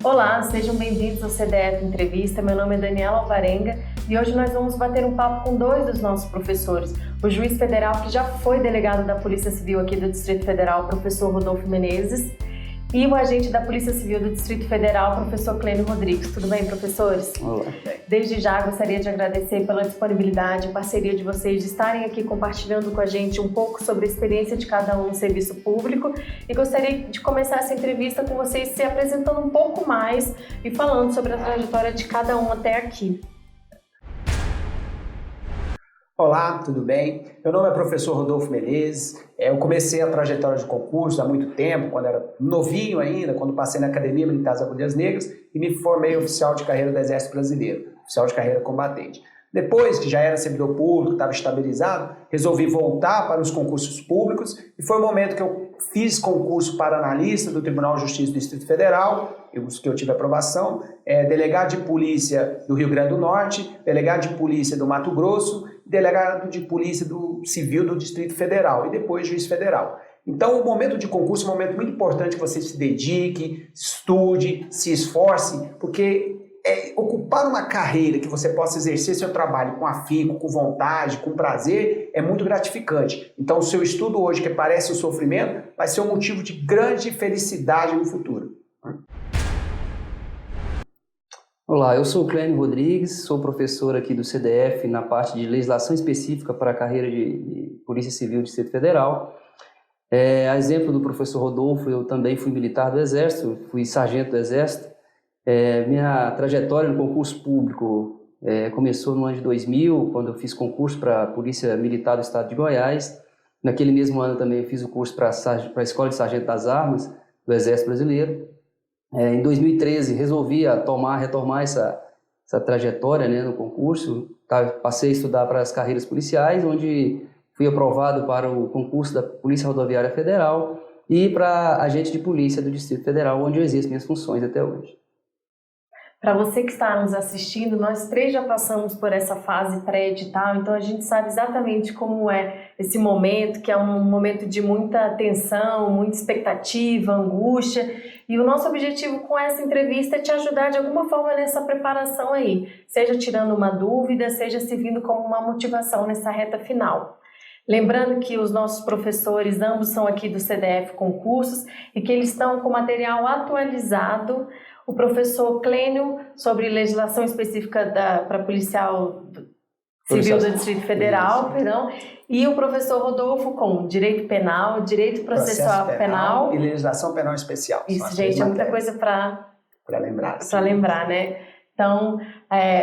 Olá, sejam bem-vindos ao CDF Entrevista. Meu nome é Daniela Alvarenga e hoje nós vamos bater um papo com dois dos nossos professores. O juiz federal que já foi delegado da Polícia Civil aqui do Distrito Federal, o professor Rodolfo Menezes, e o agente da Polícia Civil do Distrito Federal, o professor Clênio Rodrigues. Tudo bem, professores? Olá. Desde já gostaria de agradecer pela disponibilidade e parceria de vocês de estarem aqui compartilhando com a gente um pouco sobre a experiência de cada um no serviço público, e gostaria de começar essa entrevista com vocês se apresentando um pouco mais e falando sobre a trajetória de cada um até aqui. Olá, tudo bem? Meu nome é professor Rodolfo Menezes. Eu comecei a trajetória de concurso há muito tempo, quando era novinho ainda, quando passei na Academia Militar das Agulhas Negras e me formei oficial de carreira do Exército Brasileiro, oficial de carreira combatente. Depois que já era servidor público, estava estabilizado, resolvi voltar para os concursos públicos e foi o momento que eu fiz concurso para analista do Tribunal de Justiça do Distrito Federal, que eu tive aprovação, delegado de polícia do Rio Grande do Norte, delegado de polícia do Mato Grosso, delegado de polícia do Civil do Distrito Federal e depois juiz federal. Então, o momento de concurso é um momento muito importante que você se dedique, estude, se esforce, porque ocupar uma carreira que você possa exercer seu trabalho com afinco, com vontade, com prazer, é muito gratificante. Então, o seu estudo hoje, que parece um sofrimento, vai ser um motivo de grande felicidade no futuro. Olá, eu sou o Clênio Rodrigues, sou professor aqui do CDF na parte de legislação específica para a carreira de Polícia Civil do Distrito Federal. A exemplo do professor Rodolfo, eu também fui militar do Exército, fui sargento do Exército. Minha trajetória no concurso público começou no ano de 2000, quando eu fiz concurso para a Polícia Militar do Estado de Goiás. Naquele mesmo ano também eu fiz o curso para a Escola de Sargento das Armas do Exército Brasileiro. Em 2013 resolvi retomar essa trajetória, né, no concurso. Passei a estudar para as carreiras policiais, onde fui aprovado para o concurso da Polícia Rodoviária Federal e para agente de polícia do Distrito Federal, onde eu exerço minhas funções até hoje. Para você que está nos assistindo, nós três já passamos por essa fase pré-edital, então a gente sabe exatamente como é esse momento, que é um momento de muita tensão, muita expectativa, angústia, e o nosso objetivo com essa entrevista é te ajudar de alguma forma nessa preparação aí, seja tirando uma dúvida, seja servindo como uma motivação nessa reta final. Lembrando que os nossos professores, ambos são aqui do CDF Concursos, e que eles estão com material atualizado. O professor Clênio sobre legislação específica para policial civil do Distrito Federal, e o professor Rodolfo com direito penal, direito processual penal e legislação penal especial. Isso, gente, é muita coisa para lembrar. Para lembrar, né? Então,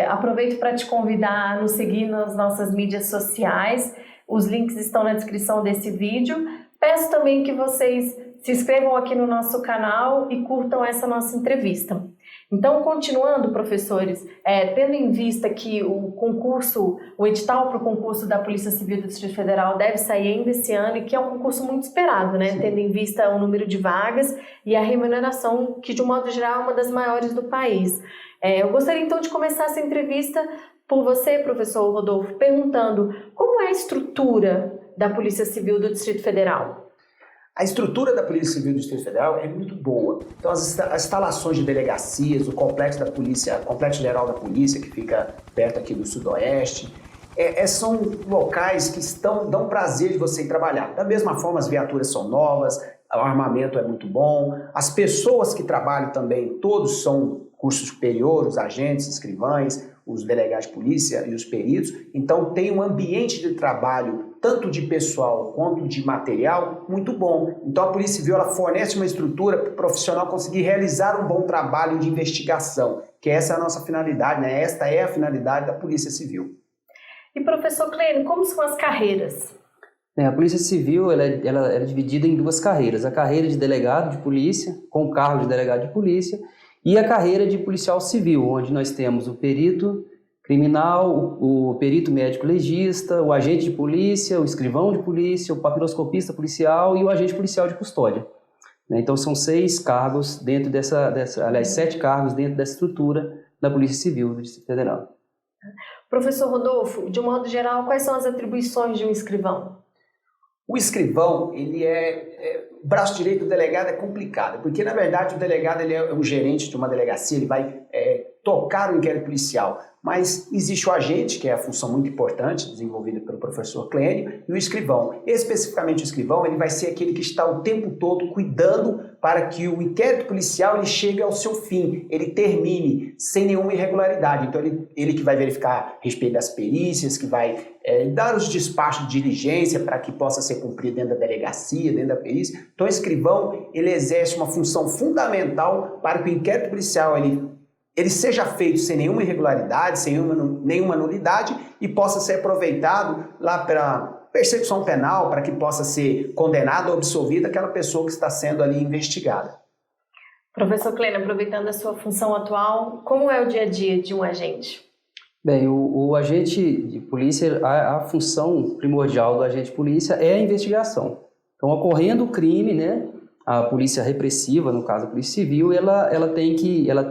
aproveito para te convidar a nos seguir nas nossas mídias sociais. Os links estão na descrição desse vídeo. Peço também que vocês se inscrevam aqui no nosso canal e curtam essa nossa entrevista. Então, continuando, professores, tendo em vista que o edital para o concurso da Polícia Civil do Distrito Federal deve sair ainda esse ano, e que é um concurso muito esperado, né? Sim. Tendo em vista o número de vagas e a remuneração, que de um modo geral é uma das maiores do país. Eu gostaria então de começar essa entrevista por você, professor Rodolfo, perguntando como é a estrutura da Polícia Civil do Distrito Federal? A estrutura da Polícia Civil do Distrito Federal é muito boa. Então, as instalações de delegacias, o complexo da polícia, o complexo geral da polícia, que fica perto aqui do Sudoeste, são locais que dão prazer de você ir trabalhar. Da mesma forma, as viaturas são novas, o armamento é muito bom, as pessoas que trabalham também, todos são curso superior, os agentes, escrivães, os delegados de polícia e os peritos. Então, tem um ambiente de trabalho, tanto de pessoal quanto de material, muito bom. Então, a Polícia Civil ela fornece uma estrutura para o profissional conseguir realizar um bom trabalho de investigação, que essa é a nossa finalidade, né? Esta é a finalidade da Polícia Civil. E, professor Clênio, como são as carreiras? A Polícia Civil ela é dividida em duas carreiras. A carreira de delegado de polícia, com o cargo de delegado de polícia, e a carreira de policial civil, onde nós temos o perito criminal, o perito médico legista, o agente de polícia, o escrivão de polícia, o papiloscopista policial e o agente policial de custódia. Então são 6 cargos dentro aliás, 7 cargos dentro dessa estrutura da Polícia Civil do Distrito Federal. Professor Rodolfo, de um modo geral, quais são as atribuições de um escrivão? O escrivão, ele o braço direito do delegado é complicado, porque na verdade o delegado ele é o gerente de uma delegacia, ele vai tocar o inquérito policial, mas existe o agente, que é a função muito importante, desenvolvida pelo professor Clênio, e o escrivão. Especificamente o escrivão, ele vai ser aquele que está o tempo todo cuidando para que o inquérito policial ele chegue ao seu fim, ele termine sem nenhuma irregularidade. Então ele que vai verificar a respeito das perícias, que vai dar os despachos de diligência para que possa ser cumprido dentro da delegacia, dentro da perícia. Então o escrivão ele exerce uma função fundamental para que o inquérito policial ele seja feito sem nenhuma irregularidade, sem nenhuma nulidade e possa ser aproveitado lá para persecução penal, para que possa ser condenada ou absolvida aquela pessoa que está sendo ali investigada. Professor Clênio, aproveitando a sua função atual, como é o dia a dia de um agente? Bem, o agente de polícia, a função primordial do agente de polícia é a investigação. Então, ocorrendo o crime, né, a polícia repressiva, no caso a polícia civil,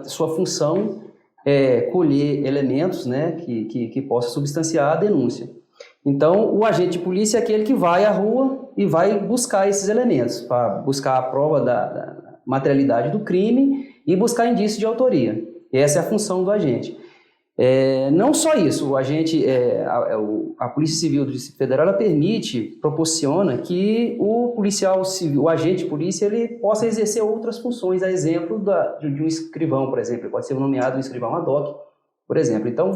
sua função é colher elementos, né, que possam substanciar a denúncia. Então, o agente de polícia é aquele que vai à rua e vai buscar esses elementos, para buscar a prova da materialidade do crime e buscar indício de autoria. E essa é a função do agente. Não só isso, o agente, a Polícia Civil do Distrito Federal ela proporciona que o policial civil, o agente de polícia, ele possa exercer outras funções, a exemplo de um escrivão, por exemplo, ele pode ser nomeado um escrivão ad hoc, por exemplo. Então,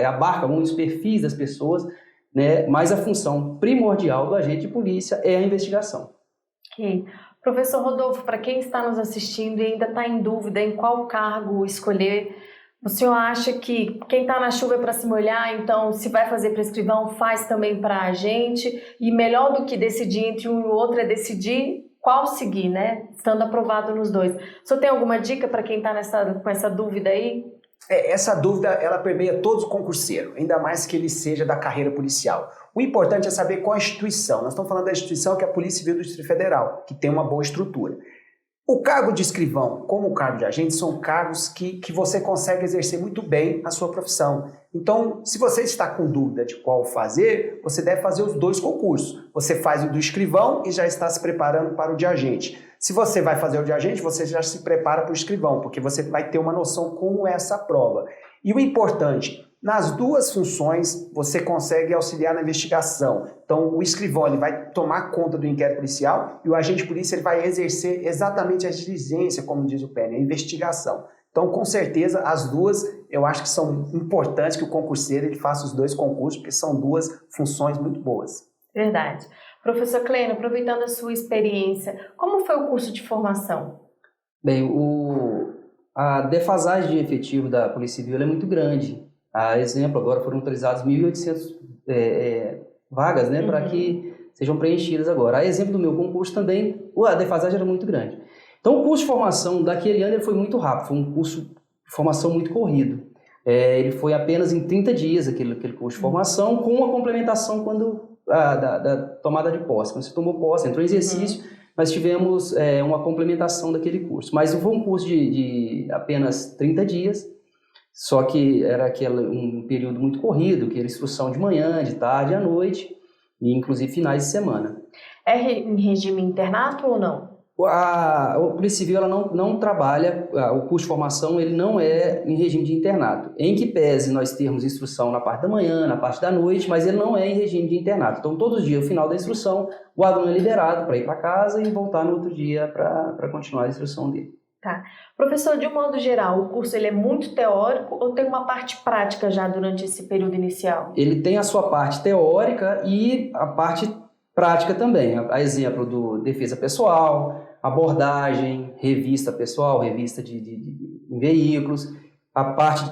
abarca muitos perfis das pessoas, né, mas a função primordial do agente de polícia é a investigação. Ok. Professor Rodolfo, para quem está nos assistindo e ainda está em dúvida em qual cargo escolher, o senhor acha que quem está na chuva é para se molhar, então se vai fazer para escrivão, faz também para agente, e melhor do que decidir entre um e o outro é decidir qual seguir, né? Estando aprovado nos dois. O senhor tem alguma dica para quem está com essa dúvida aí? Essa dúvida, ela permeia todos os concurseiros, ainda mais que ele seja da carreira policial. O importante é saber qual a instituição. Nós estamos falando da instituição que é a Polícia Civil do Distrito Federal, que tem uma boa estrutura. O cargo de escrivão, como o cargo de agente, são cargos que você consegue exercer muito bem a sua profissão. Então, se você está com dúvida de qual fazer, você deve fazer os dois concursos. Você faz o do escrivão e já está se preparando para o de agente. Se você vai fazer o de agente, você já se prepara para o escrivão, porque você vai ter uma noção como é essa prova. E o importante, nas duas funções, você consegue auxiliar na investigação. Então, o escrivão ele vai tomar conta do inquérito policial e o agente de polícia ele vai exercer exatamente a diligência, como diz o PN, a investigação. Então, com certeza, as duas, eu acho que são importantes que o concurseiro ele faça os dois concursos, porque são duas funções muito boas. Verdade. Professor Clênio, aproveitando a sua experiência, como foi o curso de formação? Bem, a defasagem de efetivo da Polícia Civil é muito grande. A exemplo, agora foram autorizadas 1.800 vagas, né, para que sejam preenchidas agora. A exemplo do meu concurso também, a defasagem era muito grande. Então, o curso de formação daquele ano ele foi muito rápido, foi um curso de formação muito corrido. Ele foi apenas em 30 dias, aquele curso de formação, com a complementação da tomada de posse. Quando você tomou posse, entrou em exercício, nós tivemos uma complementação daquele curso. Mas foi um curso de apenas 30 dias, só que era um período muito corrido, que era instrução de manhã, de tarde, à noite, e inclusive finais de semana. É em regime internato ou não? A Polícia Civil ela não trabalha, o curso de formação ele não é em regime de internato, em que pese nós termos instrução na parte da manhã, na parte da noite, mas ele não é em regime de internato. Então, todos os dias, no final da instrução, o aluno é liberado para ir para casa e voltar no outro dia para continuar a instrução dele. Tá. Professor, de um modo geral, o curso ele é muito teórico ou tem uma parte prática já durante esse período inicial? Ele tem a sua parte teórica e a parte prática também. A exemplo do defesa pessoal, abordagem, revista pessoal, revista em veículos, a parte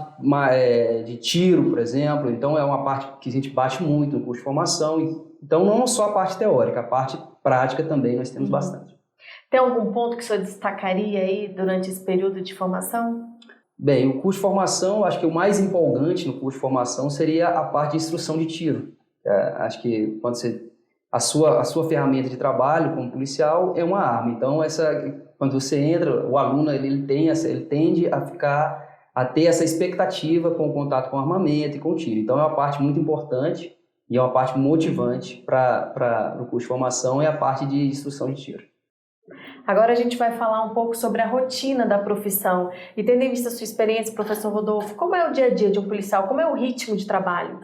de tiro, por exemplo. Então, é uma parte que a gente bate muito no curso de formação. Então, não só a parte teórica, a parte prática também nós temos bastante. Tem algum ponto que o senhor destacaria aí durante esse período de formação? Bem, o curso de formação, acho que o mais empolgante no curso de formação seria a parte de instrução de tiro. Acho que quando a sua ferramenta de trabalho como policial é uma arma. Então, quando você entra, o aluno ele tende a ter essa expectativa com o contato com o armamento e com o tiro. Então, é uma parte muito importante E é uma parte motivante para o curso de formação, é a parte de instrução de tiro. Agora a gente vai falar um pouco sobre a rotina da profissão. E tendo em vista a sua experiência, professor Rodolfo, como é o dia a dia de um policial? Como é o ritmo de trabalho?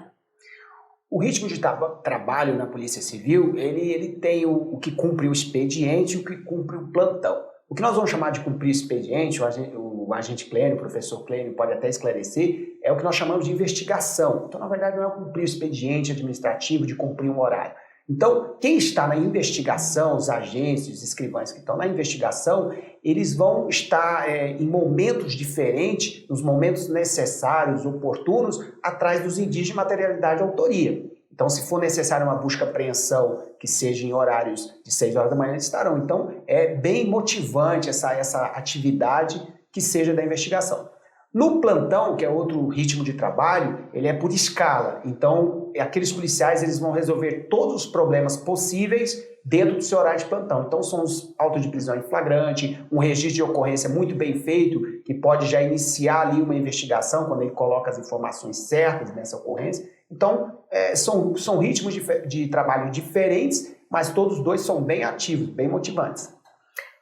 O ritmo de trabalho na Polícia Civil, ele tem o que cumpre o expediente e o que cumpre o plantão. O que nós vamos chamar de cumprir o expediente, o agente Clênio, o professor Clênio pode até esclarecer, é o que nós chamamos de investigação. Então, na verdade, não é cumprir o expediente administrativo de cumprir um horário. Então, quem está na investigação, os agentes, os escrivães que estão na investigação, eles vão estar em momentos diferentes, nos momentos necessários, oportunos, atrás dos indícios de materialidade e autoria. Então, se for necessário uma busca-apreensão que seja em horários de 6 horas da manhã, eles estarão. Então, é bem motivante essa atividade que seja da investigação. No plantão, que é outro ritmo de trabalho, ele é por escala. Então, aqueles policiais eles vão resolver todos os problemas possíveis dentro do seu horário de plantão. Então, são os autos de prisão em flagrante, um registro de ocorrência muito bem feito, que pode já iniciar ali uma investigação quando ele coloca as informações certas nessa ocorrência. Então, são ritmos de trabalho diferentes, mas todos dois são bem ativos, bem motivantes.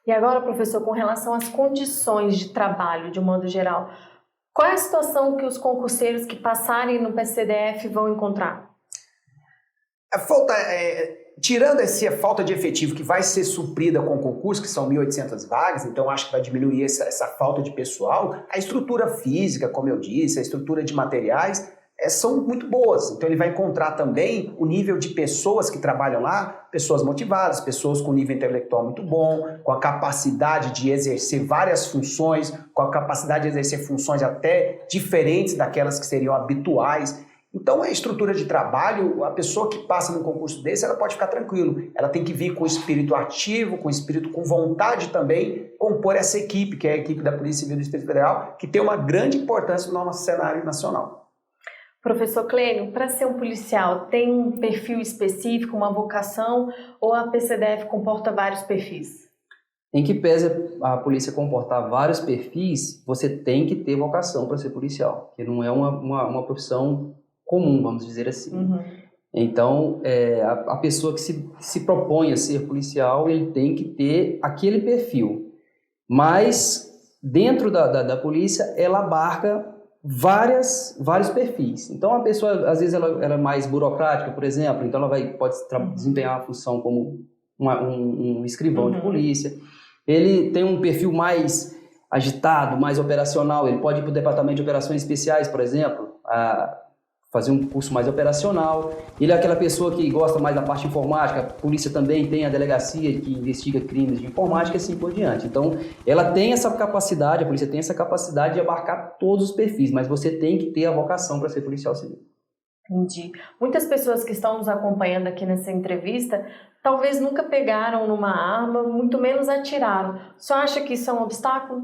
E agora, professor, com relação às condições de trabalho, de um modo geral, qual é a situação que os concurseiros que passarem no PCDF vão encontrar? Tirando essa falta de efetivo que vai ser suprida com o concurso, que são 1.800 vagas, então acho que vai diminuir essa falta de pessoal, a estrutura física, como eu disse, a estrutura de materiais, são muito boas. Então ele vai encontrar também o nível de pessoas que trabalham lá, pessoas motivadas, pessoas com nível intelectual muito bom, com a capacidade de exercer várias funções, com a capacidade de exercer funções até diferentes daquelas que seriam habituais. Então a estrutura de trabalho, a pessoa que passa num concurso desse, ela pode ficar tranquilo. Ela tem que vir com espírito ativo, com vontade também, compor essa equipe, que é a equipe da Polícia Civil do Distrito Federal, que tem uma grande importância no nosso cenário nacional. Professor Clênio, para ser um policial, tem um perfil específico, uma vocação, ou a PCDF comporta vários perfis? Em que pese a polícia comportar vários perfis, você tem que ter vocação para ser policial, que não é uma profissão comum, vamos dizer assim. Uhum. Então, a pessoa que se propõe a ser policial, ele tem que ter aquele perfil. Mas, dentro da polícia, ela abarca vários perfis. Então, a pessoa, às vezes, ela é mais burocrática, por exemplo, então ela pode desempenhar uma função como um escrivão de polícia. Ele tem um perfil mais agitado, mais operacional, ele pode ir para o departamento de operações especiais, por exemplo, fazer um curso mais operacional. Ele é aquela pessoa que gosta mais da parte informática, a polícia também tem a delegacia que investiga crimes de informática e assim por diante. Então, ela tem essa capacidade, a polícia tem essa capacidade de abarcar todos os perfis, mas você tem que ter a vocação para ser policial civil. Entendi. Muitas pessoas que estão nos acompanhando aqui nessa entrevista, talvez nunca pegaram numa arma, muito menos atiraram. O senhor acha que isso é um obstáculo?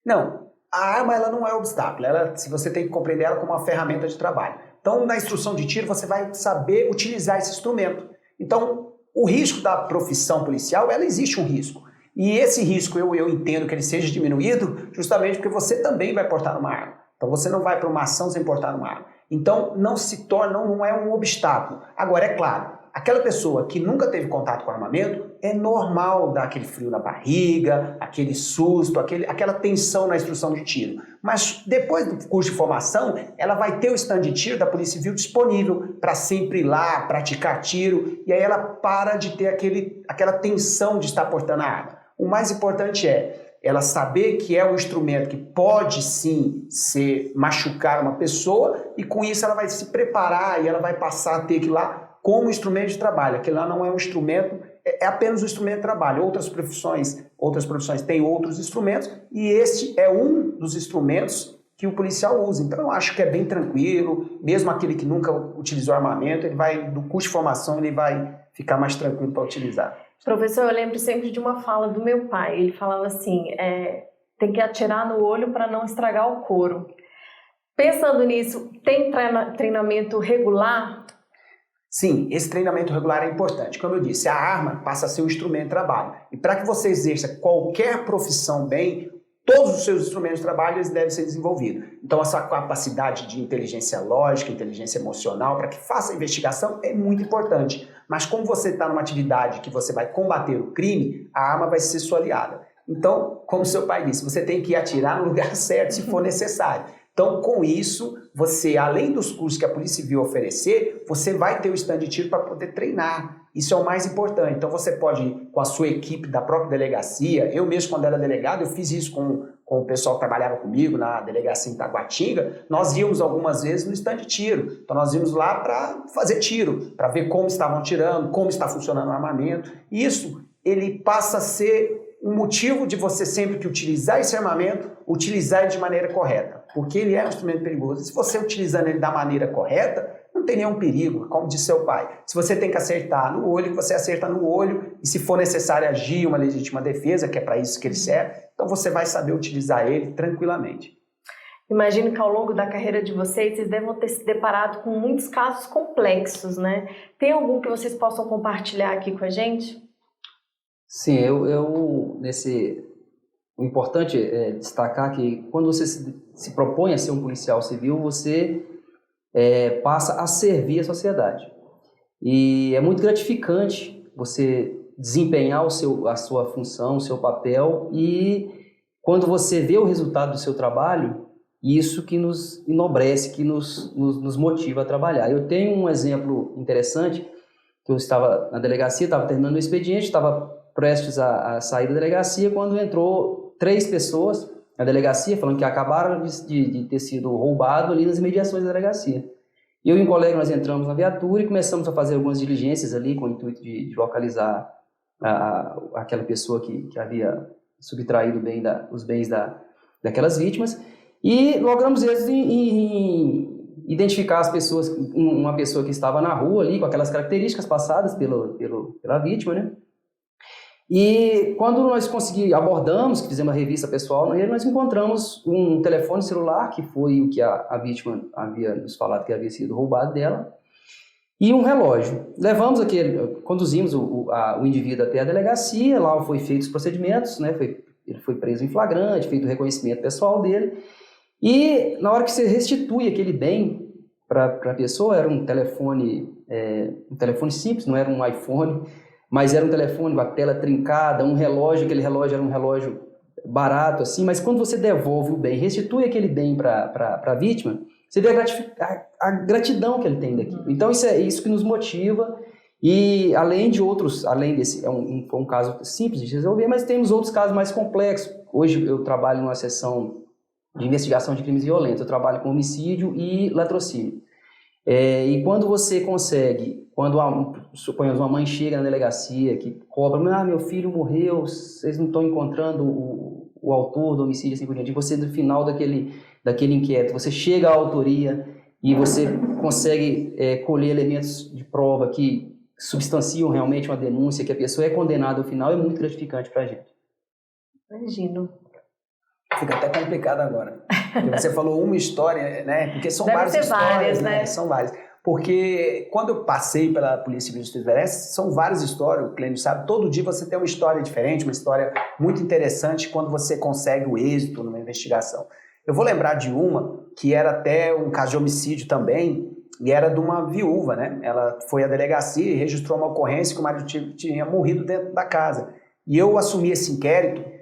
Não, a arma ela não é obstáculo, se você tem que compreender ela como uma ferramenta de trabalho. Então, na instrução de tiro, você vai saber utilizar esse instrumento. Então, o risco da profissão policial, ela existe um risco. E esse risco, eu entendo que ele seja diminuído justamente porque você também vai portar uma arma. Então, você não vai para uma ação sem portar uma arma. Então, não é um obstáculo. Agora, é claro, aquela pessoa que nunca teve contato com armamento, é normal dar aquele frio na barriga, aquele susto, aquela tensão na instrução de tiro. Mas depois do curso de formação, ela vai ter o stand de tiro da Polícia Civil disponível para sempre ir lá, praticar tiro, e aí ela para de ter aquela tensão de estar portando a arma. O mais importante é ela saber que é um instrumento que pode sim machucar uma pessoa, e com isso ela vai se preparar e ela vai passar a ter que ir lá como instrumento de trabalho. Aquilo lá não é um instrumento, é apenas um instrumento de trabalho. Outras profissões têm outros instrumentos, e este é um dos instrumentos que o policial usa. Então eu acho que é bem tranquilo, mesmo aquele que nunca utilizou armamento, do curso de formação, ele vai ficar mais tranquilo para utilizar. Professor, eu lembro sempre de uma fala do meu pai. Ele falava assim, tem que atirar no olho para não estragar o couro. Pensando nisso, tem treinamento regular? Sim, esse treinamento regular é importante. Como eu disse, a arma passa a ser um instrumento de trabalho. E para que você exerça qualquer profissão bem, todos os seus instrumentos de trabalho eles devem ser desenvolvidos. Então, essa capacidade de inteligência lógica, inteligência emocional, para que faça a investigação, é muito importante. Mas como você está numa atividade que você vai combater o crime, a arma vai ser sua aliada. Então, como seu pai disse, você tem que atirar no lugar certo se for necessário. Então, com isso, você, além dos cursos que a Polícia Civil oferecer, você vai ter o stand de tiro para poder treinar. Isso é o mais importante. Então, você pode, com a sua equipe da própria delegacia, eu mesmo, quando era delegado, eu fiz isso com o pessoal que trabalhava comigo na delegacia em Taguatinga, nós íamos algumas vezes no stand de tiro. Então, nós íamos lá para fazer tiro, para ver como estavam tirando, como está funcionando o armamento. Isso, ele passa a ser um motivo de você sempre que utilizar esse armamento, utilizar ele de maneira correta, porque ele é um instrumento perigoso. E se você utilizando ele da maneira correta, não tem nenhum perigo, como disse seu pai. Se você tem que acertar no olho, você acerta no olho, e se for necessário agir uma legítima defesa, que é para isso que ele serve, então você vai saber utilizar ele tranquilamente. Imagino que ao longo da carreira de vocês devem ter se deparado com muitos casos complexos, né? Tem algum que vocês possam compartilhar aqui com a gente? Sim, o importante é destacar que quando você se propõe a ser um policial civil, você passa a servir a sociedade. E é muito gratificante você desempenhar a sua função, o seu papel, e quando você vê o resultado do seu trabalho, isso que nos enobrece, que nos motiva a trabalhar. Eu tenho um exemplo interessante, que eu estava na delegacia, estava terminando o expediente, estava prestes a sair da delegacia, quando entrou 3 pessoas na delegacia, falando que acabaram de ter sido roubado ali nas imediações da delegacia. Eu e um colega, nós entramos na viatura e começamos a fazer algumas diligências ali, com o intuito de localizar aquela pessoa que havia subtraído os bens daquelas vítimas, e logramos em identificar as pessoas, uma pessoa que estava na rua ali, com aquelas características passadas pela vítima, né? E quando nós abordamos, fizemos a revista pessoal, nós encontramos um telefone celular, que foi o que a vítima havia nos falado que havia sido roubado dela, e um relógio. Conduzimos o indivíduo até a delegacia, lá foi feitos os procedimentos, né? Ele foi preso em flagrante, feito o reconhecimento pessoal dele, e na hora que você restitui aquele bem para a pessoa, era um telefone simples, não era um iPhone, mas era um telefone com a tela trincada, um relógio, aquele relógio era um relógio barato, assim, mas quando você devolve o bem, restitui aquele bem para a vítima, você vê a gratidão que ele tem daquilo. Então, isso é isso que nos motiva, e além desse, foi um caso simples de resolver, mas temos outros casos mais complexos. Hoje eu trabalho numa seção de investigação de crimes violentos, eu trabalho com homicídio e latrocínio. E quando você consegue, suponhamos uma mãe chega na delegacia que cobra, meu filho morreu, vocês não estão encontrando o autor do homicídio, assim por diante, e você no final daquele inquérito, você chega à autoria e você consegue colher elementos de prova que substanciam realmente uma denúncia, que a pessoa é condenada ao final, é muito gratificante para a gente. Imagino. Fica até complicado agora. Porque você falou uma história, né? Porque são Deve várias ser histórias, várias, né? São várias. Porque quando eu passei pela Polícia Civil do Distrito Federal, são várias histórias, o Clênio sabe, todo dia você tem uma história diferente, uma história muito interessante quando você consegue o êxito numa investigação. Eu vou lembrar de uma que era até um caso de homicídio também, e era de uma viúva, né? Ela foi à delegacia e registrou uma ocorrência que o marido tinha morrido dentro da casa. E eu assumi esse inquérito,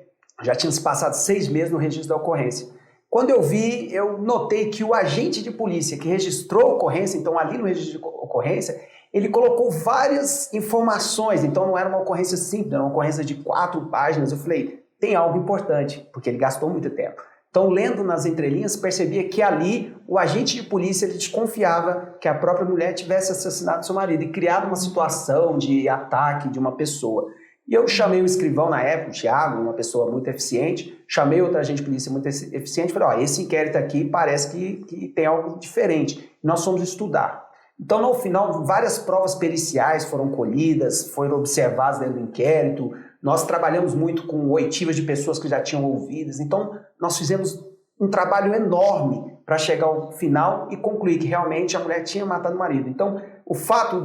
já tinha se passado 6 meses no registro da ocorrência. Quando eu vi, eu notei que o agente de polícia que registrou a ocorrência, então ali no registro de ocorrência, ele colocou várias informações, então não era uma ocorrência simples, era uma ocorrência de 4 páginas. Eu falei, tem algo importante, porque ele gastou muito tempo. Então, lendo nas entrelinhas, percebia que ali o agente de polícia ele desconfiava que a própria mulher tivesse assassinado seu marido e criado uma situação de ataque de uma pessoa. E eu chamei o escrivão na época, o Thiago, uma pessoa muito eficiente, chamei outro agente de polícia muito eficiente e falei, esse inquérito aqui parece que tem algo diferente. Nós fomos estudar. Então, no final, várias provas periciais foram colhidas, foram observadas dentro do inquérito. Nós trabalhamos muito com oitivas de pessoas que já tinham ouvidas. Então, nós fizemos um trabalho enorme para chegar ao final e concluir que realmente a mulher tinha matado o marido. Então, o fato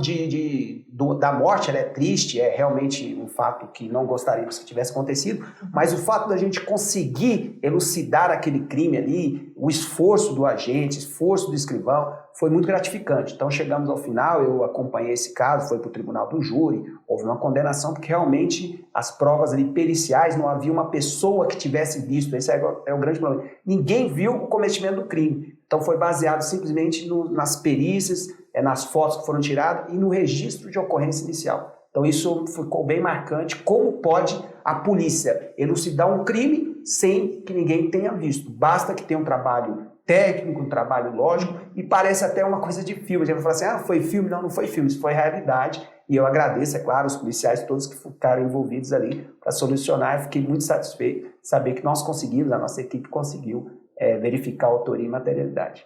da morte, ela é triste, é realmente um fato que não gostaríamos que tivesse acontecido, mas o fato da gente conseguir elucidar aquele crime ali, o esforço do agente, o esforço do escrivão, foi muito gratificante. Então, chegamos ao final, eu acompanhei esse caso, foi para o tribunal do júri, houve uma condenação, porque realmente as provas ali periciais, não havia uma pessoa que tivesse visto, esse é o grande problema. Ninguém viu o cometimento do crime. Então, foi baseado simplesmente nas perícias, nas fotos que foram tiradas e no registro de ocorrência inicial. Então isso ficou bem marcante, como pode a polícia elucidar um crime sem que ninguém tenha visto. Basta que tenha um trabalho técnico, um trabalho lógico, e parece até uma coisa de filme. A gente vai falar assim, foi filme? Não, não foi filme, isso foi realidade. E eu agradeço, é claro, os policiais todos que ficaram envolvidos ali para solucionar. Eu fiquei muito satisfeito de saber que nós conseguimos, a nossa equipe conseguiu verificar a autoria e materialidade.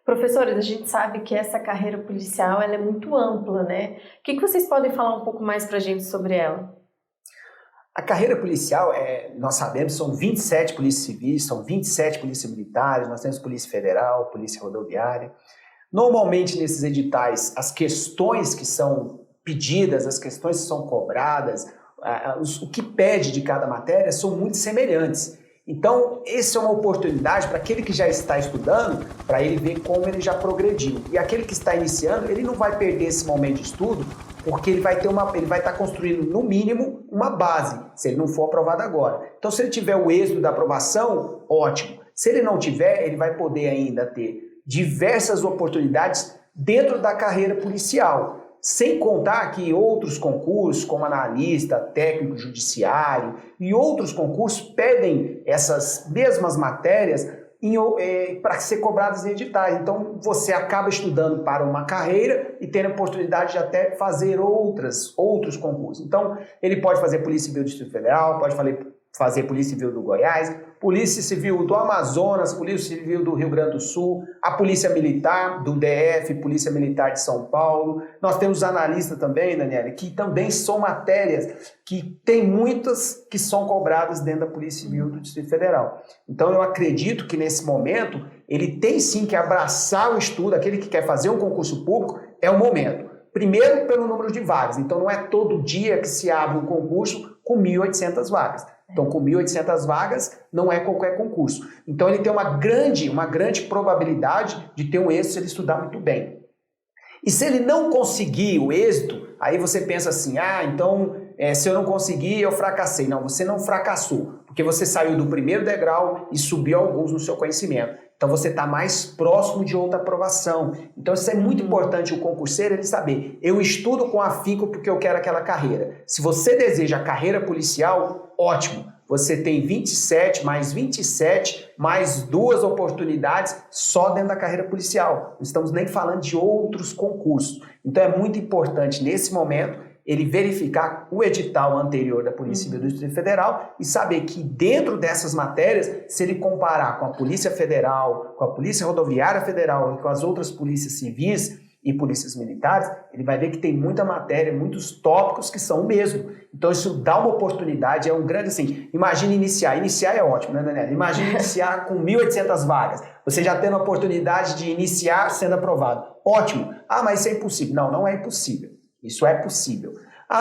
Professores, a gente sabe que essa carreira policial ela é muito ampla, né? O que vocês podem falar um pouco mais para a gente sobre ela? A carreira policial, nós sabemos, são 27 polícias civis, são 27 polícias militares, nós temos polícia federal, polícia rodoviária. Normalmente, nesses editais, as questões que são pedidas, as questões que são cobradas, o que pede de cada matéria são muito semelhantes. Então, essa é uma oportunidade para aquele que já está estudando, para ele ver como ele já progrediu. E aquele que está iniciando, ele não vai perder esse momento de estudo, porque ele vai estar construindo, no mínimo, uma base, se ele não for aprovado agora. Então, se ele tiver o êxito da aprovação, ótimo. Se ele não tiver, ele vai poder ainda ter diversas oportunidades dentro da carreira policial. Sem contar que outros concursos, como analista, técnico judiciário e outros concursos pedem essas mesmas matérias para ser cobradas em editais. Então, você acaba estudando para uma carreira e tendo a oportunidade de até fazer outros concursos. Então, ele pode fazer Polícia Civil do Distrito Federal, pode fazer Polícia Civil do Goiás, Polícia Civil do Amazonas, Polícia Civil do Rio Grande do Sul, a Polícia Militar do DF, Polícia Militar de São Paulo. Nós temos analista também, Daniela, que também são matérias que tem muitas que são cobradas dentro da Polícia Civil do Distrito Federal. Então eu acredito que nesse momento ele tem sim que abraçar o estudo, aquele que quer fazer um concurso público, é o momento. Primeiro pelo número de vagas, então não é todo dia que se abre um concurso com 1.800 vagas. Então, com 1.800 vagas, não é qualquer concurso. Então, ele tem uma grande probabilidade de ter um êxito se ele estudar muito bem. E se ele não conseguir o êxito, aí você pensa assim, então, se eu não conseguir, eu fracassei. Não, você não fracassou, porque você saiu do primeiro degrau e subiu alguns no seu conhecimento. Então, você está mais próximo de outra aprovação. Então, isso é muito importante o concurseiro, ele saber, eu estudo com afinco porque eu quero aquela carreira. Se você deseja a carreira policial, ótimo. Você tem 27, mais 2 oportunidades só dentro da carreira policial. Não estamos nem falando de outros concursos. Então, é muito importante, nesse momento, ele verificar o edital anterior da Polícia Civil do Distrito Federal e saber que dentro dessas matérias, se ele comparar com a Polícia Federal, com a Polícia Rodoviária Federal e com as outras polícias civis e polícias militares, ele vai ver que tem muita matéria, muitos tópicos que são o mesmo. Então isso dá uma oportunidade, é um grande assim, imagine iniciar é ótimo, né, Daniela? Imagine iniciar com 1.800 vagas, você já tendo a oportunidade de iniciar sendo aprovado, ótimo. Mas isso é impossível. Não, não é impossível. Isso é possível.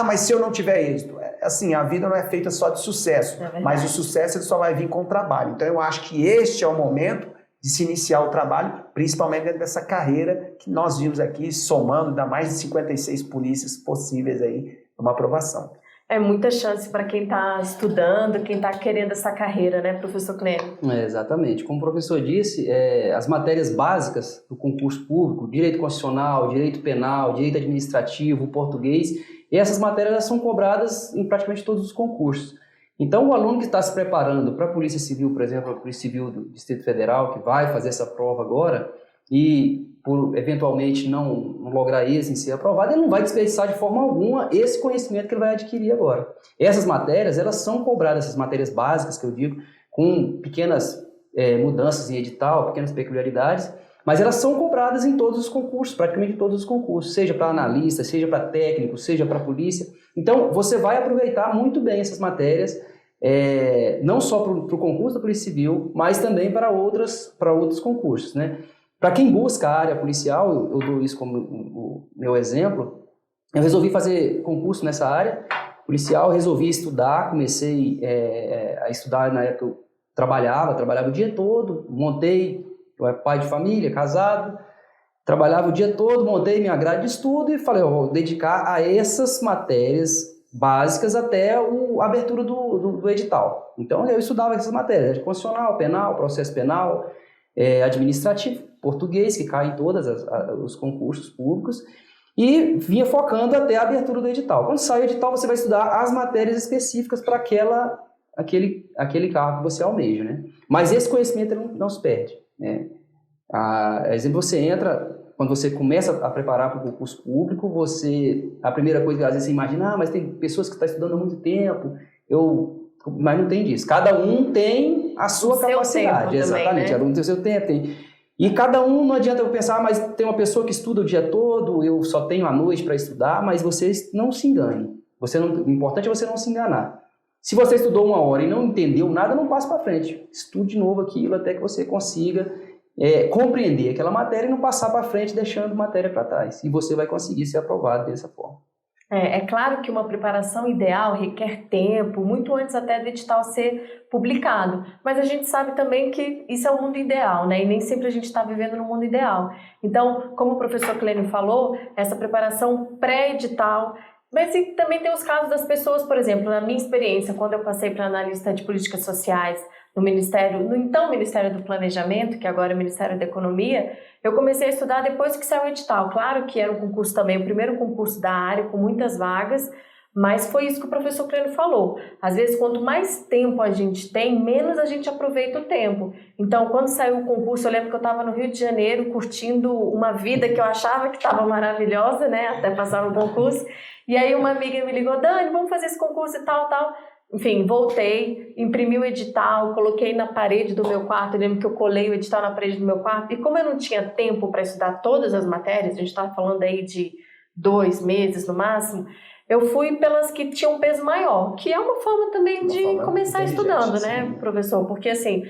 Mas se eu não tiver êxito? Assim, a vida não é feita só de sucesso, mas o sucesso ele só vai vir com o trabalho. Então eu acho que este é o momento de se iniciar o trabalho, principalmente dentro dessa carreira que nós vimos aqui, somando, dá mais de 56 polícias possíveis aí, uma aprovação. É muita chance para quem está estudando, quem está querendo essa carreira, né, professor Clênio? Exatamente. Como o professor disse, as matérias básicas do concurso público, direito constitucional, direito penal, direito administrativo, português, e essas matérias elas são cobradas em praticamente todos os concursos. Então, o aluno que está se preparando para a Polícia Civil, por exemplo, a Polícia Civil do Distrito Federal, que vai fazer essa prova agora, e por eventualmente não lograr êxito em ser aprovado, ele não vai desperdiçar de forma alguma esse conhecimento que ele vai adquirir agora. Essas matérias, elas são cobradas, essas matérias básicas que eu digo, com pequenas mudanças em edital, pequenas peculiaridades, mas elas são cobradas em todos os concursos, praticamente todos os concursos, seja para analista, seja para técnico, seja para polícia. Então, você vai aproveitar muito bem essas matérias não só para o concurso da Polícia Civil, mas também para outros concursos, né? Para quem busca a área policial, eu dou isso como o meu exemplo, eu resolvi fazer concurso nessa área policial, resolvi estudar, comecei a estudar na época eu trabalhava o dia todo, eu era pai de família, casado, trabalhava o dia todo, montei minha grade de estudo e falei, eu vou dedicar a essas matérias básicas até a abertura do edital. Então, eu estudava essas matérias, constitucional, penal, processo penal, administrativo, português, que cai em todos os concursos públicos, e vinha focando até a abertura do edital. Quando sai o edital, você vai estudar as matérias específicas para aquele cargo que você almeja, né? Mas esse conhecimento não se perde, né? Exemplo, você entra, quando você começa a preparar para o concurso público, a primeira coisa que às vezes você imagina, mas tem pessoas que estão estudando há muito tempo, mas não tem disso. Cada um tem a sua capacidade, exatamente, cada um tem o seu tempo, e cada um, não adianta eu pensar, mas tem uma pessoa que estuda o dia todo, eu só tenho a noite para estudar, mas você não se engane. O importante é você não se enganar. Se você estudou 1 hora e não entendeu nada, não passe para frente. Estude de novo aquilo até que você consiga compreender aquela matéria e não passar para frente deixando matéria para trás. E você vai conseguir ser aprovado dessa forma. É claro que uma preparação ideal requer tempo, muito antes até do edital ser publicado. Mas a gente sabe também que isso é o mundo ideal, né? E nem sempre a gente está vivendo no mundo ideal. Então, como o professor Clênio falou, essa preparação pré-edital. Mas também tem os casos das pessoas, por exemplo, na minha experiência, quando eu passei para analista de políticas sociais no então Ministério do Planejamento, que agora é o Ministério da Economia, eu comecei a estudar depois que saiu o edital. Claro que era um concurso também, o primeiro concurso da área, com muitas vagas, mas foi isso que o professor Clênio falou. Às vezes, quanto mais tempo a gente tem, menos a gente aproveita o tempo. Então, quando saiu o concurso, eu lembro que eu estava no Rio de Janeiro, curtindo uma vida que eu achava que estava maravilhosa, né, até passar no concurso. E aí uma amiga me ligou, Dani, vamos fazer esse concurso e tal. Enfim, voltei, imprimi o edital, coloquei na parede do meu quarto. Eu lembro que eu colei o edital na parede do meu quarto. E como eu não tinha tempo para estudar todas as matérias, a gente estava falando aí de 2 meses no máximo, eu fui pelas que tinham peso maior, que é uma forma também de começar estudando, né, professor? Porque assim,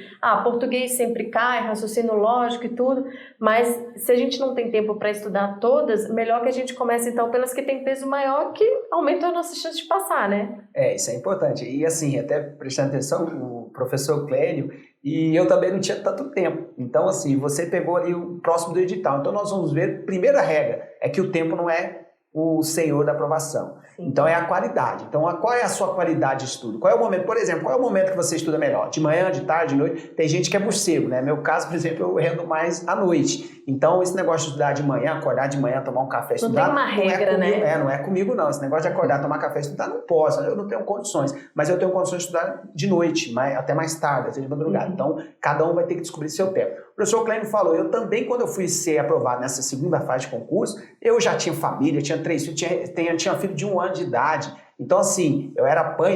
português sempre cai, raciocínio lógico e tudo, mas se a gente não tem tempo para estudar todas, melhor que a gente comece então pelas que têm peso maior, que aumentam a nossa chance de passar, né? Isso é importante. E assim, até prestando atenção, o professor Clênio, e eu também não tinha tanto tempo. Então assim, você pegou ali o próximo do edital. Então nós vamos ver, primeira regra, é que o tempo não é o senhor da aprovação. Sim. Então é a qualidade. Então qual é a sua qualidade de estudo? Qual é o momento, por exemplo, qual é o momento que você estuda melhor? De manhã, de tarde, de noite? Tem gente que é morcego, né? Meu caso, por exemplo, eu rendo mais à noite. Então esse negócio de estudar de manhã, acordar de manhã, tomar um café, estudar... Não tem uma regra, né? Não é comigo não. Esse negócio de acordar, tomar café, estudar, não posso. Eu não tenho condições. Mas eu tenho condições de estudar de noite, até mais tarde, até de madrugada. Então cada um vai ter que descobrir seu tempo. O professor Clênio falou, eu também, quando eu fui ser aprovado nessa segunda fase de concurso, eu já tinha família, tinha 3 filhos, tinha filho de 1 ano de idade. Então, assim, eu era pai,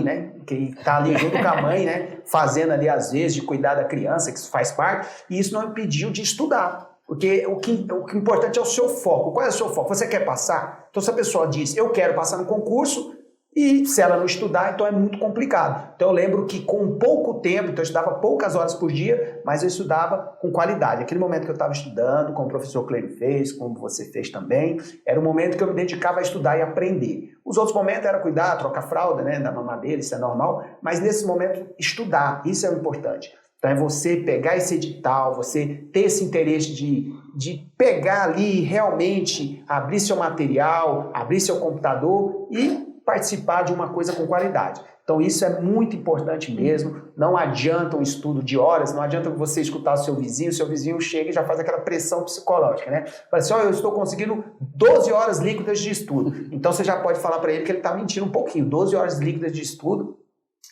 né? Que tá ali junto com a mãe, né? Fazendo ali, às vezes, de cuidar da criança, que isso faz parte. E isso não impediu de estudar. Porque o que é importante é o seu foco. Qual é o seu foco? Você quer passar? Então, se a pessoa diz, eu quero passar no concurso, e se ela não estudar, então é muito complicado. Então eu lembro que com pouco tempo, então eu estudava poucas horas por dia, mas eu estudava com qualidade. Aquele momento que eu estava estudando, como o professor Clênio fez, como você fez também, era o momento que eu me dedicava a estudar e aprender. Os outros momentos era cuidar, trocar fralda, né, da mamadeira, isso é normal, mas nesse momento estudar, isso é o importante. Então é você pegar esse edital, você ter esse interesse de pegar ali realmente, abrir seu material, abrir seu computador e participar de uma coisa com qualidade. Então isso é muito importante mesmo, não adianta um estudo de horas, não adianta você escutar o seu vizinho chega e já faz aquela pressão psicológica, né? Fala assim, eu estou conseguindo 12 horas líquidas de estudo. Então você já pode falar para ele que ele está mentindo um pouquinho, 12 horas líquidas de estudo,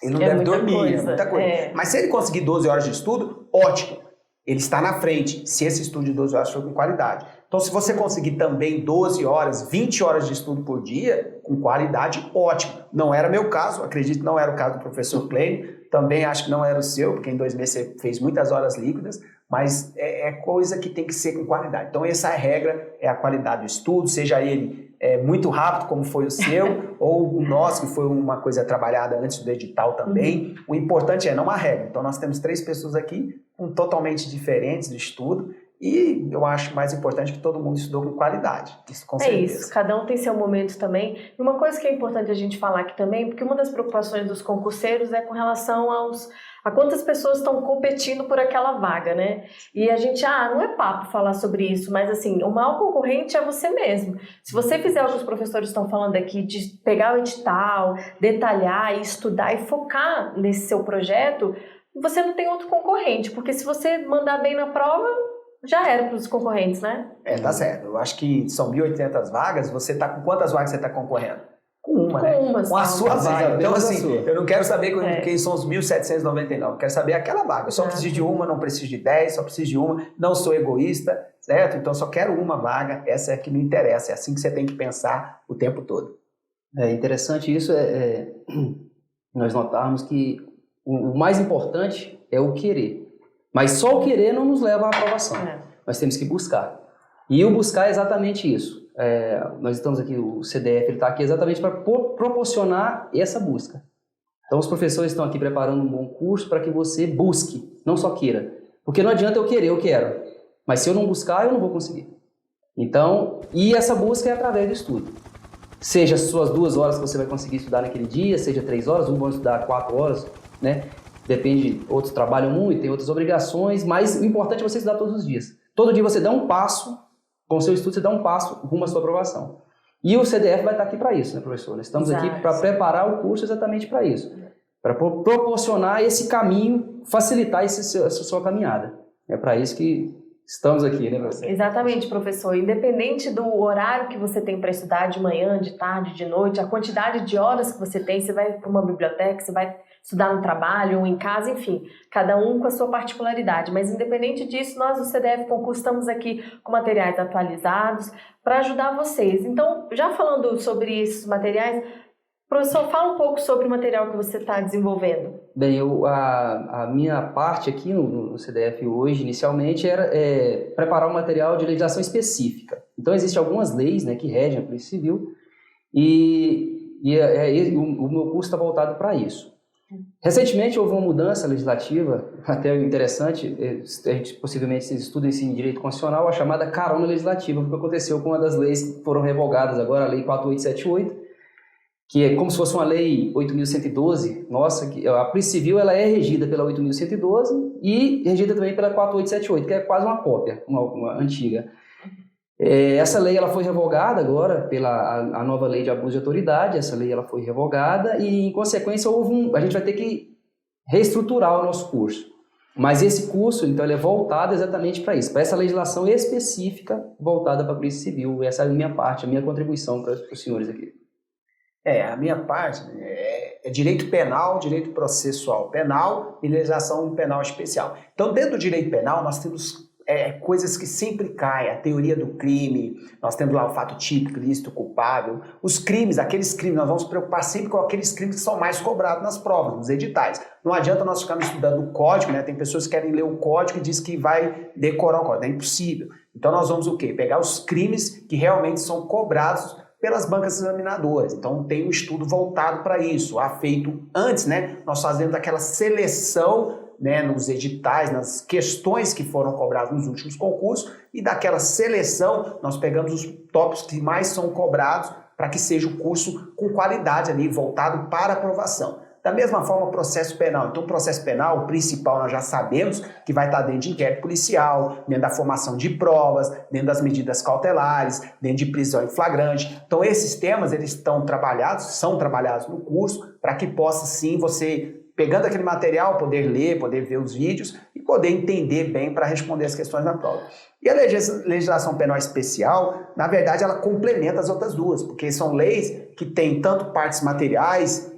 ele não deve dormir, é muita coisa. Mas se ele conseguir 12 horas de estudo, ótimo, ele está na frente, se esse estudo de 12 horas for com qualidade. Então, se você conseguir também 12 horas, 20 horas de estudo por dia, com qualidade, ótimo. Não era meu caso, acredito que não era o caso do professor Clênio, também acho que não era o seu, porque em 2 meses você fez muitas horas líquidas, mas é coisa que tem que ser com qualidade. Então, essa regra é a qualidade do estudo, seja ele muito rápido, como foi o seu, ou o nosso, que foi uma coisa trabalhada antes do edital também. O importante não há regra. Então, nós temos 3 pessoas aqui, totalmente diferentes de estudo, e eu acho mais importante que todo mundo estudou com qualidade. Isso, com certeza. Isso, cada um tem seu momento também. E uma coisa que é importante a gente falar aqui também, porque uma das preocupações dos concurseiros é com relação a quantas pessoas estão competindo por aquela vaga, né? E a gente, não é papo falar sobre isso, mas assim, o maior concorrente é você mesmo. Se você fizer o que os professores estão falando aqui, de pegar o edital, detalhar e estudar e focar nesse seu projeto, você não tem outro concorrente, porque se você mandar bem na prova, já era para os concorrentes, né? Tá certo. Eu acho que são 1.800 vagas. Você tá com quantas vagas você está concorrendo? Com uma, né? Com a sua vaga. Então, assim, eu não quero saber quem são os 1.799. Eu quero saber aquela vaga. Eu só preciso de uma, não preciso de 10, só preciso de uma. Não sou egoísta, certo? Então, só quero uma vaga. Essa é a que me interessa. É assim que você tem que pensar o tempo todo. É interessante isso, nós notarmos que o mais importante é o querer. Mas só o querer não nos leva à aprovação. Nós temos que buscar. E o buscar é exatamente isso. Nós estamos aqui, o CDF está aqui exatamente para proporcionar essa busca. Então, os professores estão aqui preparando um bom curso para que você busque, não só queira. Porque não adianta eu querer, eu quero. Mas se eu não buscar, eu não vou conseguir. Então, e essa busca é através do estudo. Seja as suas 2 horas que você vai conseguir estudar naquele dia, seja 3 horas, vão estudar 4 horas, né? Depende, outros trabalham muito, tem outras obrigações, mas o importante é você estudar todos os dias. Todo dia você dá um passo, com o seu estudo você dá um passo rumo à sua aprovação. E o CDF vai estar aqui para isso, né, professor? Nós estamos aqui para preparar o curso exatamente para isso. Para proporcionar esse caminho, facilitar essa sua caminhada. É para isso que estamos aqui, né, professor? Exatamente, professor. Independente do horário que você tem para estudar, de manhã, de tarde, de noite, a quantidade de horas que você tem, você vai para uma biblioteca, você vai estudar no trabalho ou em casa, enfim, cada um com a sua particularidade. Mas independente disso, nós do CDF Concurso estamos aqui com materiais atualizados para ajudar vocês. Então, já falando sobre esses materiais, professor, fala um pouco sobre o material que você está desenvolvendo. Bem, a minha parte aqui no CDF hoje, inicialmente, era preparar um material de legislação específica. Então, existem algumas leis, né, que regem a Polícia Civil e o meu curso está voltado para isso. Recentemente houve uma mudança legislativa, até interessante, a gente possivelmente estuda isso em direito constitucional, a chamada carona legislativa, que aconteceu com uma das leis que foram revogadas agora, a Lei 4878, que é como se fosse uma Lei 8.112, nossa, que a Polícia Civil ela é regida pela 8.112 e regida também pela 4878, que é quase uma cópia, uma antiga. Essa lei ela foi revogada agora pela a nova lei de abuso de autoridade. Essa lei ela foi revogada e, em consequência, a gente vai ter que reestruturar o nosso curso. Mas esse curso, então, ele é voltado exatamente para isso, para essa legislação específica voltada para a Polícia Civil. Essa é a minha parte, a minha contribuição para os senhores aqui. A minha parte é direito penal, direito processual penal e legislação penal especial. Então, dentro do direito penal, nós temos coisas que sempre caem, a teoria do crime, nós temos lá o fato típico, ilícito, culpável, os crimes, aqueles crimes, nós vamos nos preocupar sempre com aqueles crimes que são mais cobrados nas provas, nos editais. Não adianta nós ficarmos estudando o código, né? Tem pessoas que querem ler o código e diz que vai decorar o código, é impossível. Então nós vamos o quê? Pegar os crimes que realmente são cobrados pelas bancas examinadoras. Então tem um estudo voltado para isso, feito antes, né? Nós fazemos aquela seleção, né, nos editais, nas questões que foram cobradas nos últimos concursos, e daquela seleção nós pegamos os tópicos que mais são cobrados para que seja o curso com qualidade ali, voltado para aprovação. Da mesma forma, o processo penal. Então, o processo penal, o principal, nós já sabemos que vai estar dentro de inquérito policial, dentro da formação de provas, dentro das medidas cautelares, dentro de prisão em flagrante. Então, esses temas, eles são trabalhados no curso, para que possa, sim, você, pegando aquele material, poder ler, poder ver os vídeos e poder entender bem para responder as questões na prova. E a legislação penal especial, na verdade, ela complementa as outras duas, porque são leis que têm tanto partes materiais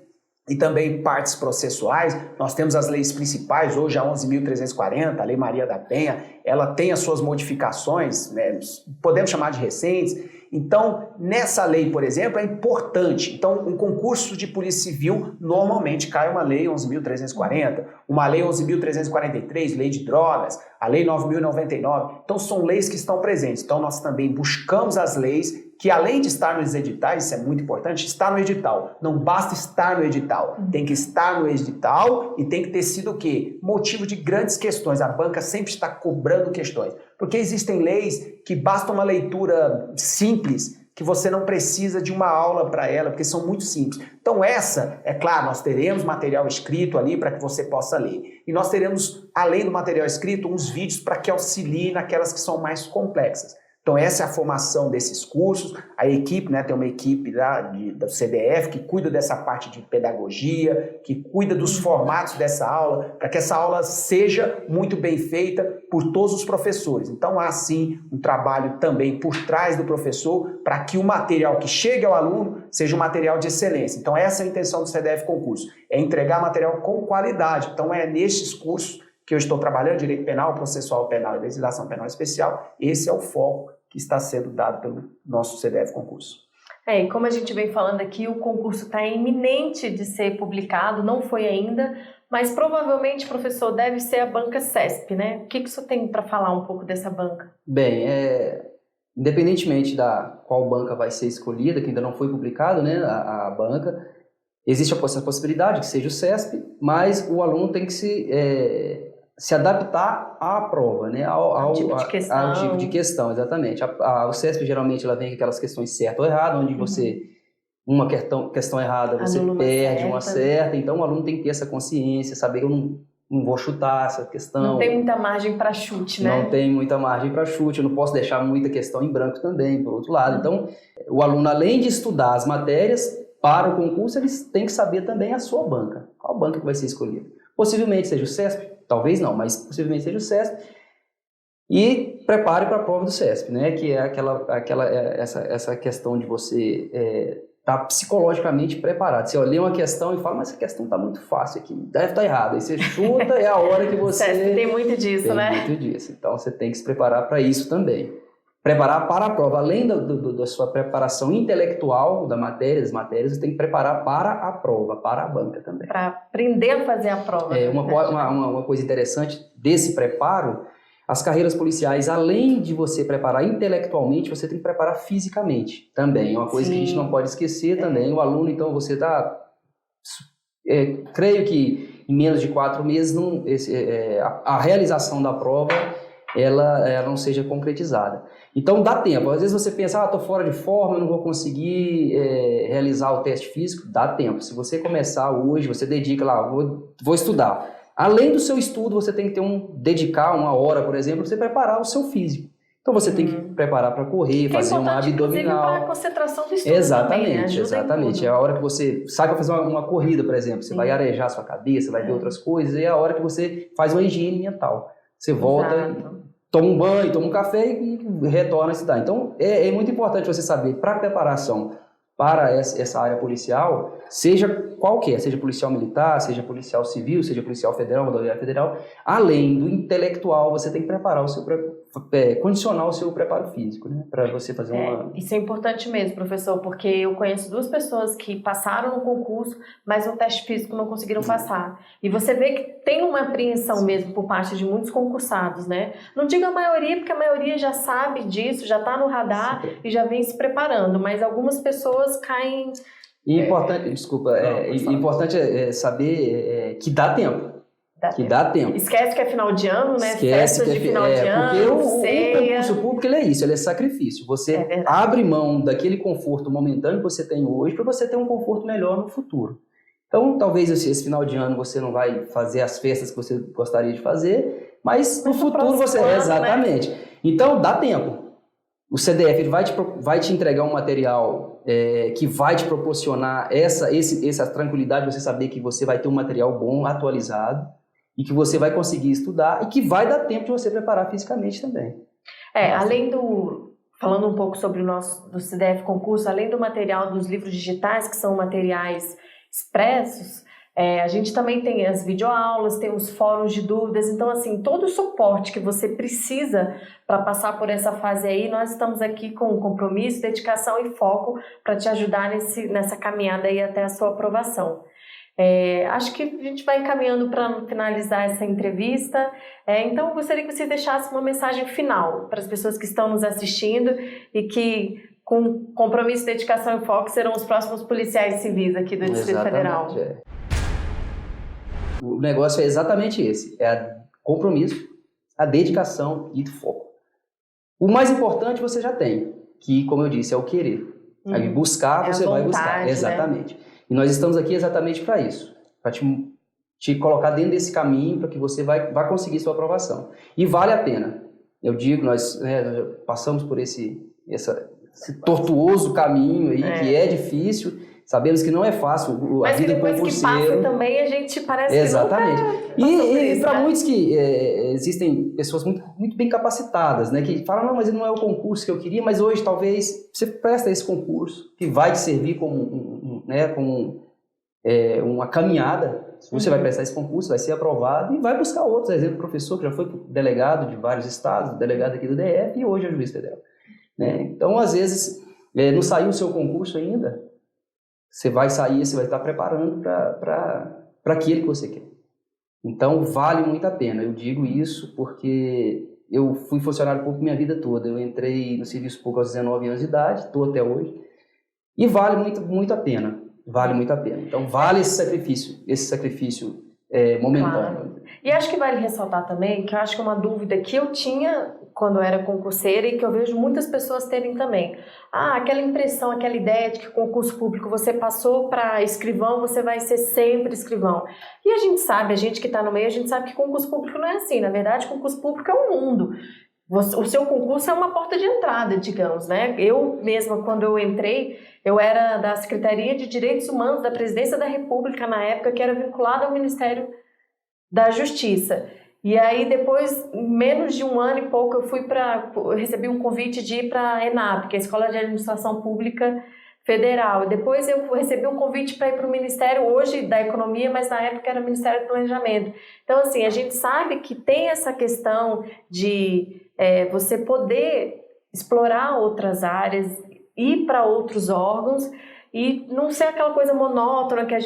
e também partes processuais. Nós temos as leis principais, hoje a 11.340, a Lei Maria da Penha, ela tem as suas modificações, né, podemos chamar de recentes. Então, nessa lei, por exemplo, é importante. Então, um concurso de Polícia Civil, normalmente cai uma lei 11.340, uma lei 11.343, lei de drogas, a lei 9.099. Então, são leis que estão presentes. Então, nós também buscamos as leis que além de estar nos editais, isso é muito importante, está no edital. Não basta estar no edital, tem que estar no edital e tem que ter sido o quê? Motivo de grandes questões. A banca sempre está cobrando questões, porque existem leis que basta uma leitura simples, que você não precisa de uma aula para ela, porque são muito simples. Então essa, é claro, nós teremos material escrito ali para que você possa ler. E nós teremos, além do material escrito, uns vídeos para que auxiliem naquelas que são mais complexas. Então essa é a formação desses cursos, a equipe, né, tem uma equipe da CDF que cuida dessa parte de pedagogia, que cuida dos formatos dessa aula, para que essa aula seja muito bem feita por todos os professores. Então há sim um trabalho também por trás do professor para que o material que chegue ao aluno seja um material de excelência. Então essa é a intenção do CDF Concurso, é entregar material com qualidade. Então é nestes cursos que eu estou trabalhando, direito penal, processual penal e legislação penal especial, esse é o foco que está sendo dado pelo nosso CDF Concurso. E como a gente vem falando aqui, o concurso está iminente de ser publicado, não foi ainda, mas provavelmente, professor, deve ser a banca CESP, né? O que o senhor tem para falar um pouco dessa banca? Bem, independentemente da qual banca vai ser escolhida, que ainda não foi publicado, né, a banca, existe a possibilidade que seja o CESP, mas o aluno tem que se adaptar à prova, né? ao tipo de questão, exatamente. O CESP geralmente ela vem com aquelas questões certa ou errada, onde você, uma questão errada, você perde uma certa, então o aluno tem que ter essa consciência, saber que eu não vou chutar essa questão. Não tem muita margem para chute, né? Não tem muita margem para chute, eu não posso deixar muita questão em branco também, por outro lado. Então, o aluno, além de estudar as matérias para o concurso, eles têm que saber também a sua banca. Qual banca que vai ser escolhida? Possivelmente seja o CESP, talvez não, mas possivelmente seja o CESP. E prepare para a prova do CESP, né? Que é essa questão de você estar psicologicamente preparado. Você olha uma questão e fala, mas essa questão está muito fácil aqui, deve estar errada. Aí você chuta, é a hora que você... CESP tem muito disso, né? Tem muito disso. Então você tem que se preparar para isso também. Preparar para a prova, além da sua preparação intelectual das matérias, você tem que preparar para a prova, para a banca também. Para aprender a fazer a prova. Uma coisa interessante desse preparo, as carreiras policiais, além de você preparar intelectualmente, você tem que preparar fisicamente também. É uma coisa que a gente não pode esquecer também. O aluno, então, você está... creio que em menos de 4 meses, a realização da prova ela não seja concretizada. Então dá tempo. Às vezes você pensa, estou fora de forma, não vou conseguir realizar o teste físico. Dá tempo. Se você começar hoje, você dedica lá, vou estudar. Além do seu estudo, você tem que dedicar 1 hora, por exemplo, para você preparar o seu físico. Então você tem que preparar para correr, fazer uma abdominal. Para a concentração do estudo exatamente, também, né? exatamente. É a hora que você sai para fazer uma corrida, por exemplo. Você vai arejar a sua cabeça, vai ver outras coisas. E é a hora que você faz uma higiene mental. Você volta, toma um banho, toma um café e retorna a estudar. Então, é muito importante você saber, para a preparação para essa área policial, seja qualquer, seja policial militar, seja policial civil, seja policial federal, rodoviária federal, além do intelectual, você tem que preparar condicionar o seu preparo físico, né, para você fazer Isso é importante mesmo, professor, porque eu conheço 2 pessoas que passaram no concurso, mas no teste físico não conseguiram passar. E você vê que tem uma apreensão mesmo por parte de muitos concursados, né? Não digo a maioria, porque a maioria já sabe disso, já está no radar e já vem se preparando, mas algumas pessoas caem... Importante é saber que dá tempo. Dá tempo. Esquece que é final de ano, né? Festas de final de ano, porque o concurso público ele é sacrifício. Você abre mão daquele conforto momentâneo que você tem hoje para você ter um conforto melhor no futuro. Então, talvez esse final de ano você não vai fazer as festas que você gostaria de fazer, mas no futuro você... Exatamente. Né? Então, dá tempo. O CDF ele vai te entregar um material que vai te proporcionar essa tranquilidade de você saber que você vai ter um material bom, atualizado, e que você vai conseguir estudar e que vai dar tempo de você preparar fisicamente também. Falando um pouco sobre do CDF Concurso, além do material dos livros digitais, que são materiais expressos, a gente também tem as videoaulas, tem os fóruns de dúvidas, então assim, todo o suporte que você precisa para passar por essa fase aí, nós estamos aqui com compromisso, dedicação e foco para te ajudar nessa caminhada aí até a sua aprovação. Acho que a gente vai encaminhando para finalizar essa entrevista, então eu gostaria que você deixasse uma mensagem final para as pessoas que estão nos assistindo e que com compromisso, dedicação e foco, serão os próximos policiais civis aqui do Distrito Federal. O negócio é exatamente esse, é o compromisso, a dedicação e o foco. O mais importante você já tem, que, como eu disse, é o querer. Aí buscar, você vai buscar. Exatamente. Né? E nós estamos aqui exatamente para isso, para te colocar dentro desse caminho para que você vai conseguir sua aprovação. E vale a pena. Eu digo, nós passamos por esse tortuoso caminho aí, que é difícil, sabemos que não é fácil a vida concurseira. Mas depois que passa também, a gente parece exatamente. que E para muitos que existem pessoas muito bem capacitadas, né, que falam, não, mas não é o concurso que eu queria, mas hoje talvez você presta esse concurso, que vai te servir como uma caminhada. Você vai prestar esse concurso, vai ser aprovado e vai buscar outros. Exemplo, professor que já foi delegado de vários estados, delegado aqui do DF e hoje é juiz federal. Né? Então, às vezes, não saiu o seu concurso ainda, você vai sair, você vai estar preparando para aquilo que você quer. Então, vale muito a pena. Eu digo isso porque eu fui funcionário público minha vida toda. Eu entrei no serviço público aos 19 anos de idade, estou até hoje, e vale muito a pena. Vale muito a pena. Então, vale esse sacrifício momentâneo. Claro. E acho que vale ressaltar também, que eu acho que é uma dúvida que eu tinha quando eu era concurseira e que eu vejo muitas pessoas terem também. Aquela impressão, aquela ideia de que concurso público você passou para escrivão, você vai ser sempre escrivão. E a gente sabe, a gente que está no meio, a gente sabe que concurso público não é assim. Na verdade, concurso público é um mundo. O seu concurso é uma porta de entrada, digamos, né? Eu mesma, quando eu entrei, eu era da Secretaria de Direitos Humanos da Presidência da República na época, que era vinculada ao Ministério da Justiça. E aí depois, menos de um ano e pouco, eu recebi um convite de ir para a ENAP, que é a Escola de Administração Pública Federal. Depois eu recebi um convite para ir para o Ministério, hoje da Economia, mas na época era o Ministério do Planejamento. Então, assim, a gente sabe que tem essa questão de você poder explorar outras áreas, ir para outros órgãos e não ser aquela coisa monótona que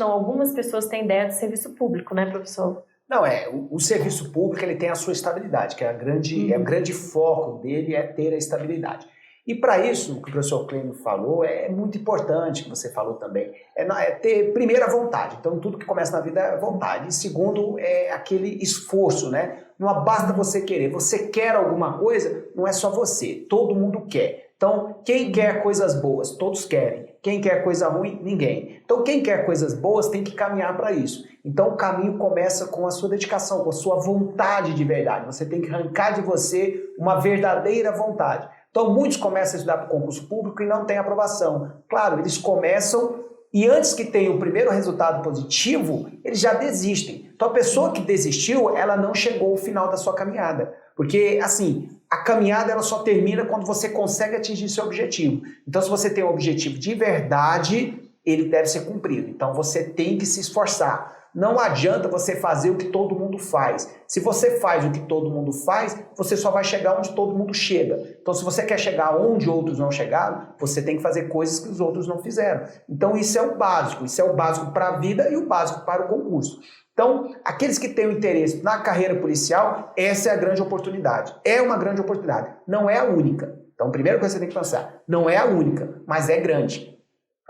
algumas pessoas têm ideia do serviço público, né, professor? Não, o serviço público ele tem a sua estabilidade, que é o grande foco dele é ter a estabilidade. E para isso, o que o professor Clênio falou, é muito importante, que você falou também, é ter, primeiro, a vontade. Então, tudo que começa na vida é vontade. E segundo, é aquele esforço, né? Não basta você querer. Você quer alguma coisa, não é só você, todo mundo quer. Então, quem quer coisas boas? Todos querem. Quem quer coisa ruim? Ninguém. Então, quem quer coisas boas tem que caminhar para isso. Então, o caminho começa com a sua dedicação, com a sua vontade de verdade. Você tem que arrancar de você uma verdadeira vontade. Então, muitos começam a estudar para o concurso público e não têm aprovação. Claro, eles começam e antes que tenha o primeiro resultado positivo, eles já desistem. Então, a pessoa que desistiu, ela não chegou ao final da sua caminhada. Porque, assim, a caminhada ela só termina quando você consegue atingir seu objetivo. Então, se você tem um objetivo de verdade, ele deve ser cumprido. Então, você tem que se esforçar. Não adianta você fazer o que todo mundo faz. Se você faz o que todo mundo faz, você só vai chegar onde todo mundo chega. Então, se você quer chegar onde outros não chegaram, você tem que fazer coisas que os outros não fizeram. Então, isso é o básico para a vida e o básico para o concurso. Então, aqueles que têm o interesse na carreira policial, essa é a grande oportunidade. É uma grande oportunidade. Não é a única. Então, a primeira coisa que você tem que pensar, não é a única, mas é grande.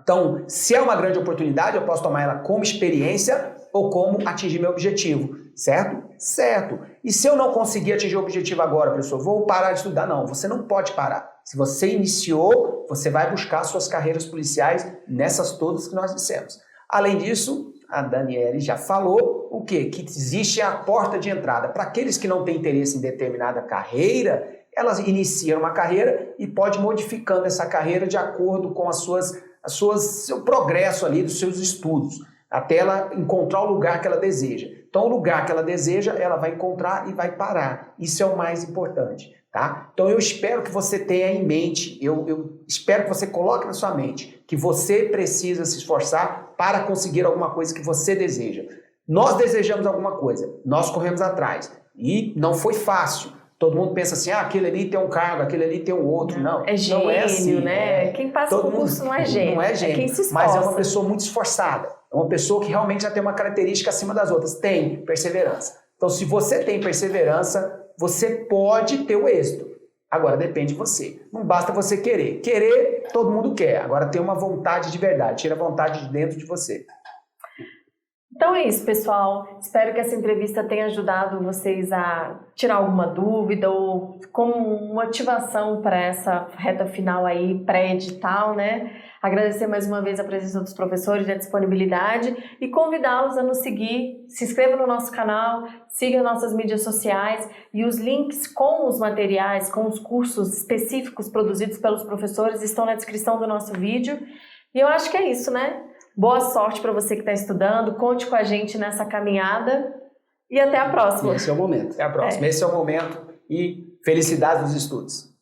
Então, se é uma grande oportunidade, eu posso tomar ela como experiência ou como atingir meu objetivo, certo? Certo. E se eu não conseguir atingir o objetivo agora, professor, vou parar de estudar? Não, você não pode parar. Se você iniciou, você vai buscar suas carreiras policiais nessas todas que nós dissemos. Além disso, a Daniele já falou o quê? Que existe a porta de entrada. Para aqueles que não têm interesse em determinada carreira, elas iniciam uma carreira e pode ir modificando essa carreira de acordo com seu progresso ali dos seus estudos, até ela encontrar o lugar que ela deseja. Então, o lugar que ela deseja, ela vai encontrar e vai parar. Isso é o mais importante, tá? Então, eu espero que você tenha em mente, eu espero que você coloque na sua mente que você precisa se esforçar para conseguir alguma coisa que você deseja. Nós desejamos alguma coisa, nós corremos atrás e não foi fácil. Todo mundo pensa assim, aquele ali tem um cargo, aquele ali tem um outro. Não, é gênio, não é assim, né? Quem passa o concurso não é gênio, não é gênio, quem se esforça. Mas é uma pessoa muito esforçada. É uma pessoa que realmente já tem uma característica acima das outras. Tem perseverança. Então, se você tem perseverança, você pode ter o êxito. Agora depende de você. Não basta você querer. Querer, todo mundo quer. Agora tem uma vontade de verdade. Tira a vontade de dentro de você. Então é isso, pessoal. Espero que essa entrevista tenha ajudado vocês a tirar alguma dúvida ou como motivação para essa reta final aí, pré-edital, né? Agradecer mais uma vez a presença dos professores, a disponibilidade e convidá-los a nos seguir. Se inscreva no nosso canal, siga nossas mídias sociais e os links com os materiais, com os cursos específicos produzidos pelos professores estão na descrição do nosso vídeo. E eu acho que é isso, né? Boa sorte para você que está estudando, conte com a gente nessa caminhada e até a próxima. Esse é o momento. Até a próxima. Esse é o momento e felicidades nos estudos.